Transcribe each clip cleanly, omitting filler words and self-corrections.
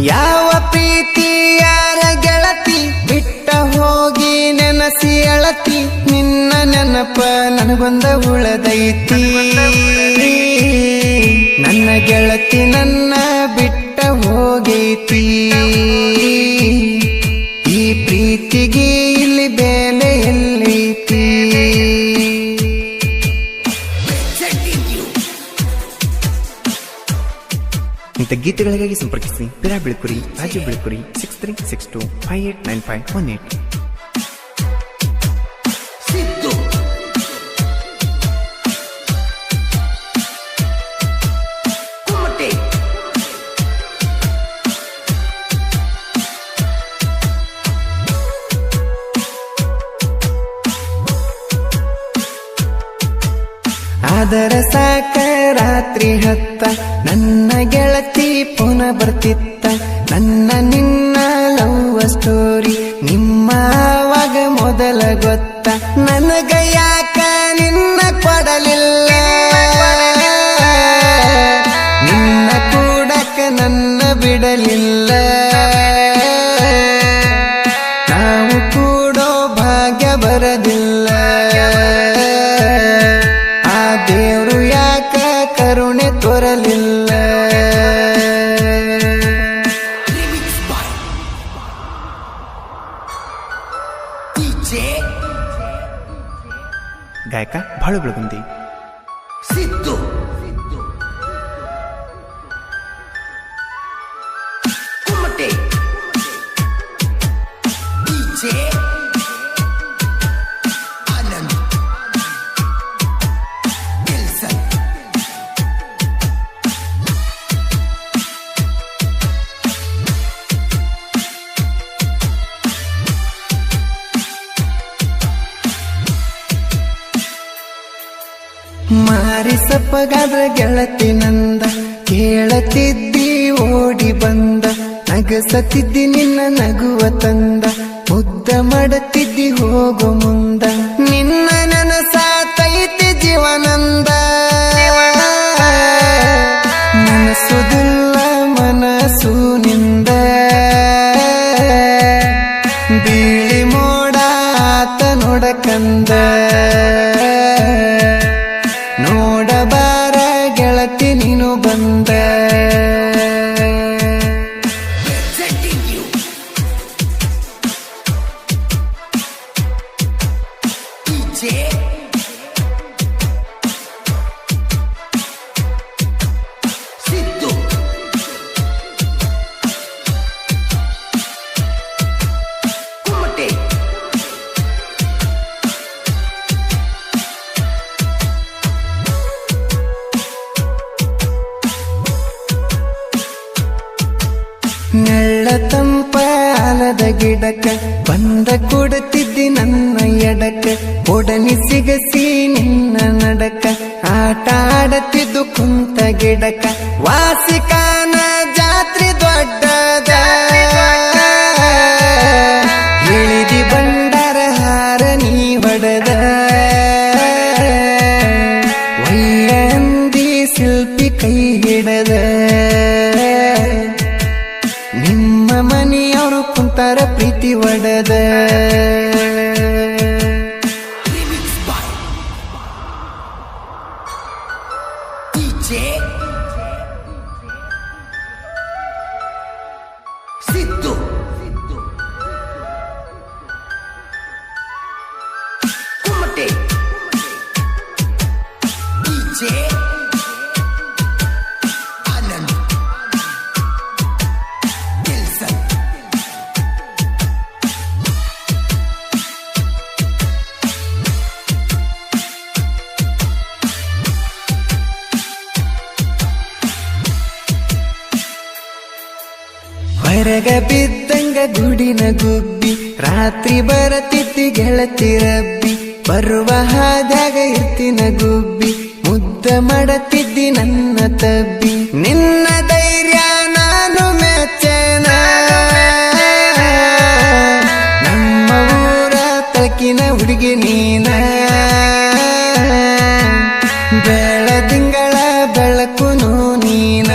ಯಾವ ಪ್ರೀತಿ ಯಾರ ಗೆಳತಿ ಬಿಟ್ಟ ಹೋಗಿ ನೆನಸಿ ಅಳತಿ ನಿನ್ನ ನೆನಪ ನನಗೊಂದ ಉಳದೈತಿ ನನ್ನ ಗೆಳತಿ ನನ್ನ ಬಿಟ್ಟ ಹೋಗೈತಿ ಈ ಪ್ರೀತಿಗೆ ಇಲ್ಲಿ ಬೆಲೆ ಎಲ್ಲೈತಿ ಇಂಥ ಗೀತೆಗಳಿಗಾಗಿ ಸಂಪರ್ಕಿಸಿ ಪಿರಾ ಬಿಳ್ಕುರಿ ರಾಜು ಬಿಳ್ಕುರಿ 6362589518. ಅದರ ಸಾಕ ರಾತ್ರಿ ಹತ್ತ ನನ್ನ ಗೆಳತಿ ಪುನ ಬರ್ತಿತ್ತ ನನ್ನ ನಿನ್ನ ಲವ್ ಸ್ಟೋರಿ ನಿಮ್ಮ ಆವಾಗ ಮೊದಲ ಗೊತ್ತ ನನಗ ಯಾಕ ನಿನ್ನ ಕೊಡಲಿಲ್ಲ ನಿನ್ನ ಕೂಡಕ ನನ್ನ ಬಿಡಲಿಲ್ಲ ನಾವು ಕೂಡೋ ಭಾಗ್ಯ ಬರದಿಲ್ಲ ದೇವ್ರು ಯಾಕ ಕರುಣೆ ತೋರಲಿಲ್ಲ ಗಾಯಕ ಬಾಳು ಬೆಳಗುಂದಿ ಸಿದ್ದು ಕುಮಟೆ ಮಾರಿಸಪ್ಪಗಾದ್ರ ಗೆಳತಿ ನಂದ ಕೇಳತಿದ್ದಿ ಓಡಿ ಬಂದ ನಗಸತಿದ್ದಿ ನಿನ್ನ ನಗುವ ತಂದ ಮುದ್ದ ಮಾಡತಿದ್ದಿ ಹೋಗೋ ಮುಂದ ನಿನ್ನ ನನಸಾತೈತಿ ಜೀವನಂದ ಮನಸುದಿಲ್ಲ ಮನಸ್ಸು ನಿಂದ ಬೀಳಿ ಮೋಡ ಆತ ನೋಡಕಂದ ನೋಡಬಾರ ಗೆಳತಿ ನೀನು ಬಂದ ಸಿದ್ದು ಕುಮಟೆ ನೆಳ್ಳ ತಂಪ ಆಲದ ಗಿಡಕ ಬಂದ ಕೊಡುತ್ತಿದ್ದಿ ನನ್ನ ಎಡಕ ಒಡನಿ ಸಿಗಸಿ ನಿನ್ನ ನಡಕ ಆಟ ಆಡತಿದ್ದು ಕುಂತ ಗಿಡಕ ವಾಸಿಕಾನ ಜಾತ್ರೆ ದೊಡ್ಡದ ಇಳಿದಿ ಬಂಡಾರ ಹಾರ ನೀ ಹೊಡೆದ ಒಯ್ಯಂದಿ ಶಿಲ್ಪಿ ಕೈ ಹಿಡದ ನಿಮ್ಮ ಮನೆಯವರು ಕುಂತಾರ ಪ್ರೀತಿ ಒಡದ ಸಿದ್ದು ಕುಮಟೆ ಆನಂದ್ ಹೊರಗ ಬಿದ್ದಂಗ ಗುಡಿನ ಗುಬ್ಬಿ ರಾತ್ರಿ ಬರತಿದ್ದಿ ಗೆಳತಿ ರಬ್ಬಿ ಬರುವ ಹಾದ್ಯಾಗ ಇರ್ತಿನ ಗುಬ್ಬಿ ಮುದ್ದ ಮಾಡತಿದ್ದಿ ನನ್ನ ತಬ್ಬಿ ನಿನ್ನ ಧೈರ್ಯ ನಾನು ಮೆಚ್ಚನ ನಮ್ಮ ಊರ ತಳಕಿನ ಹುಡುಗಿ ನೀನ ಬೆಳದಿಂಗಳ ಬೆಳಕುನು ನೀನ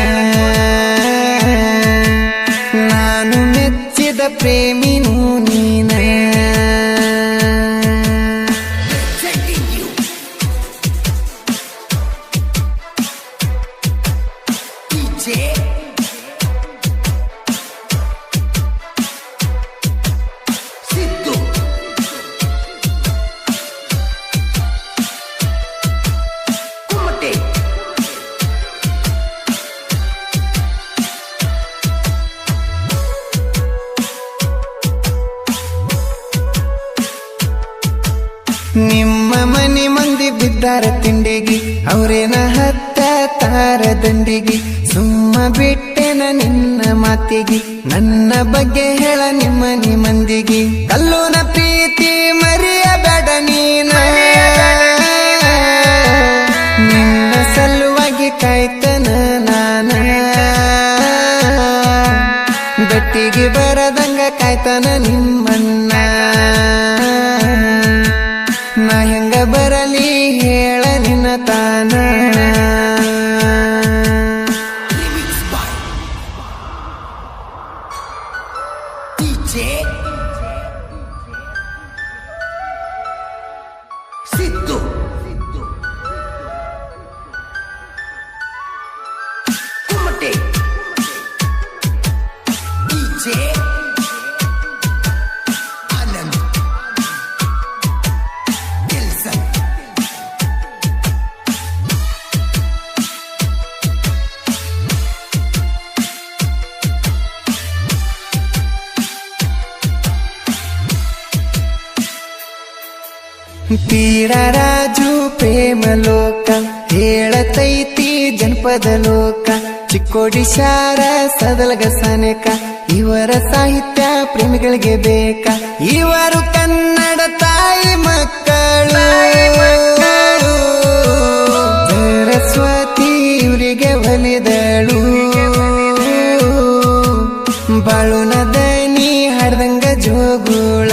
ನಿಮ್ಮ ಮನಿ ಮಂದಿ ಬಿದ್ದಾರ ತಿಂಡಿಗಿ ಅವ್ರೇನ ಹತ್ತ ತಾರ ದಂಡಿಗಿ ಸುಮ್ಮ ಬಿಟ್ಟೆನ ನಿನ್ನ ಮಾತಿಗಿ ನನ್ನ ಬಗ್ಗೆ ಹೇಳ ನಿಮ್ಮನಿ ಮಂದಿಗಿ ಕಲ್ಲೂನ ಪ್ರೀತಿ ಮರಿಯಬೇಡ ನೀನ ನಿನ್ನ ಸಲುವಾಗಿ ಕಾಯ್ತನ ನಾನ ಬೆಟ್ಟಿಗೆ ಬರದಂಗ ಕಾಯ್ತನ ನಿಮ್ಮನ್ನ ನಾ ಹೆಂಗ ಬರಲಿ ಹೇಳ ನಿನ್ನ ತಾನ ಸಿದ್ದು ಕುಮಟೆ ಡಿಜೆ ಆನಂದ್ ಗೆಲ್ಸನ್ ತೀರ ರಾಜು ಪ್ರೇಮ ಲೋಕ ಹೇಳತೈತಿ ಜನಪದ ಲೋಕ ಚಿಕ್ಕೋಡಿ ಶಾರ ಸದಲಗ ಸನೇಕ ಇವರ ಸಾಹಿತ್ಯ ಪ್ರೇಮಿಗಳಿಗೆ ಬೇಕಾ ಇವರು ಕನ್ನಡ ತಾಯಿ ಮಕ್ಕಳು ಸರಸ್ವತಿ ಇವರಿಗೆ ಒಲಿದಳು ಬಾಳುನ ದನಿ ಹಾಡ್ದಂಗ ಜೋಗುಳ